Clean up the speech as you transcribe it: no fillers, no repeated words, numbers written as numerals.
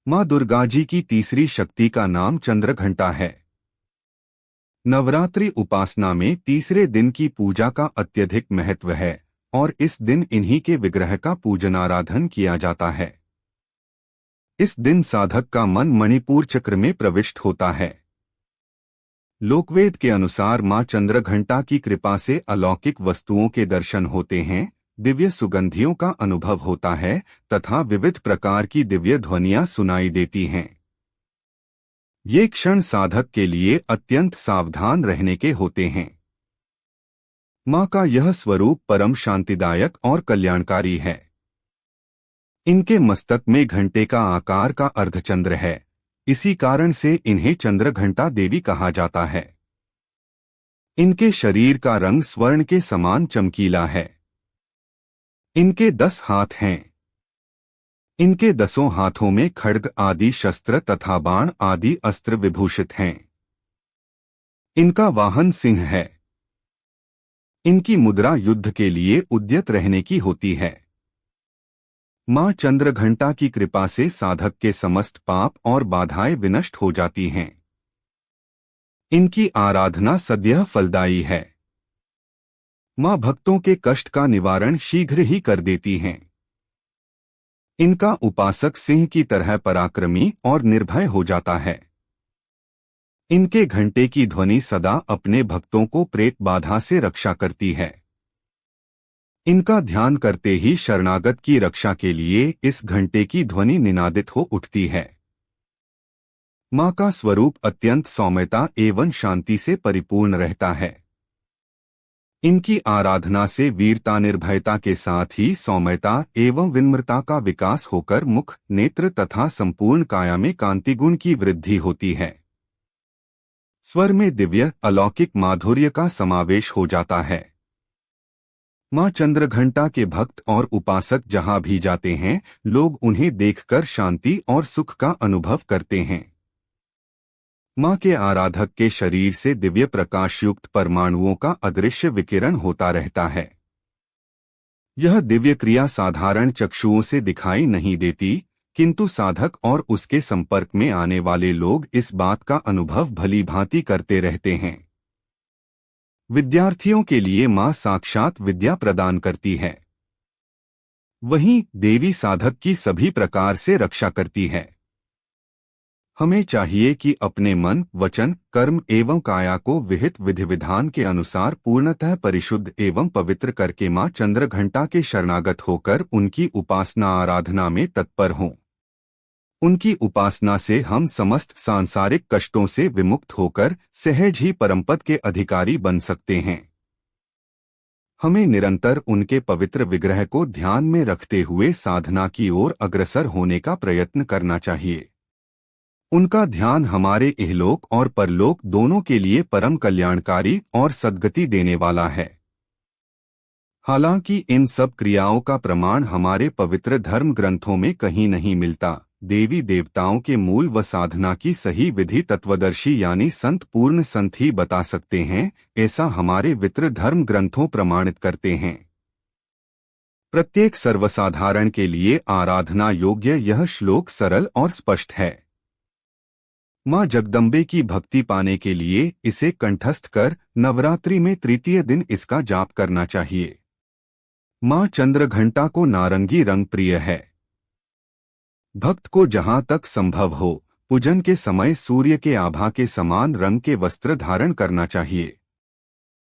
माँ दुर्गा जी की तीसरी शक्ति का नाम चंद्रघंटा है। नवरात्रि उपासना में तीसरे दिन की पूजा का अत्यधिक महत्व है और इस दिन इन्हीं के विग्रह का पूजन आराधन किया जाता है। इस दिन साधक का मन मणिपुर चक्र में प्रविष्ट होता है। लोकवेद के अनुसार माँ चंद्रघंटा की कृपा से अलौकिक वस्तुओं के दर्शन होते हैं, दिव्य सुगंधियों का अनुभव होता है तथा विविध प्रकार की दिव्य ध्वनियां सुनाई देती हैं। ये क्षण साधक के लिए अत्यंत सावधान रहने के होते हैं। माँ का यह स्वरूप परम शांतिदायक और कल्याणकारी है। इनके मस्तक में घंटे का आकार का अर्धचंद्र है, इसी कारण से इन्हें चंद्रघंटा देवी कहा जाता है। इनके शरीर का रंग स्वर्ण के समान चमकीला है। इनके 10 हाथ हैं। इनके 10 हाथों में खड्ग आदि शस्त्र तथा बाण आदि अस्त्र विभूषित हैं। इनका वाहन सिंह है। इनकी मुद्रा युद्ध के लिए उद्यत रहने की होती है। माँ चंद्रघंटा की कृपा से साधक के समस्त पाप और बाधाएं विनष्ट हो जाती हैं। इनकी आराधना सदैव फलदायी है। माँ भक्तों के कष्ट का निवारण शीघ्र ही कर देती हैं। इनका उपासक सिंह की तरह पराक्रमी और निर्भय हो जाता है। इनके घंटे की ध्वनि सदा अपने भक्तों को प्रेत बाधा से रक्षा करती है। इनका ध्यान करते ही शरणागत की रक्षा के लिए इस घंटे की ध्वनि निनादित हो उठती है। माँ का स्वरूप अत्यंत सौम्यता एवं शांति से परिपूर्ण रहता है। इनकी आराधना से वीरता निर्भयता के साथ ही सौम्यता एवं विनम्रता का विकास होकर मुख, नेत्र तथा संपूर्ण काया में कांति गुण की वृद्धि होती है। स्वर में दिव्य अलौकिक माधुर्य का समावेश हो जाता है। माँ चंद्रघंटा के भक्त और उपासक जहाँ भी जाते हैं, लोग उन्हें देखकर शांति और सुख का अनुभव करते हैं। माँ के आराधक के शरीर से दिव्य प्रकाशयुक्त परमाणुओं का अदृश्य विकिरण होता रहता है। यह दिव्य क्रिया साधारण चक्षुओं से दिखाई नहीं देती, किंतु साधक और उसके संपर्क में आने वाले लोग इस बात का अनुभव भली भांति करते रहते हैं। विद्यार्थियों के लिए माँ साक्षात विद्या प्रदान करती है। वहीं देवी साधक की सभी प्रकार से रक्षा करती है। हमें चाहिए कि अपने मन, वचन, कर्म एवं काया को विहित विधि विधान के अनुसार पूर्णतः परिशुद्ध एवं पवित्र करके माँ चंद्रघंटा के शरणागत होकर उनकी उपासना आराधना में तत्पर हों। उनकी उपासना से हम समस्त सांसारिक कष्टों से विमुक्त होकर सहज ही परमपद के अधिकारी बन सकते हैं। हमें निरंतर उनके पवित्र विग्रह को ध्यान में रखते हुए साधना की ओर अग्रसर होने का प्रयत्न करना चाहिए। उनका ध्यान हमारे इहलोक और परलोक दोनों के लिए परम कल्याणकारी और सद्गति देने वाला है। हालांकि इन सब क्रियाओं का प्रमाण हमारे पवित्र धर्म ग्रंथों में कहीं नहीं मिलता। देवी देवताओं के मूल व साधना की सही विधि तत्वदर्शी यानी संत पूर्ण संत ही बता सकते हैं, ऐसा हमारे वित्र धर्म ग्रंथों प्रमाणित करते हैं। प्रत्येक सर्वसाधारण के लिए आराधना योग्य यह श्लोक सरल और स्पष्ट है। माँ जगदम्बे की भक्ति पाने के लिए इसे कंठस्थ कर नवरात्रि में तृतीय दिन इसका जाप करना चाहिए। माँ चंद्रघंटा को नारंगी रंग प्रिय है। भक्त को जहाँ तक संभव हो पूजन के समय सूर्य के आभा के समान रंग के वस्त्र धारण करना चाहिए।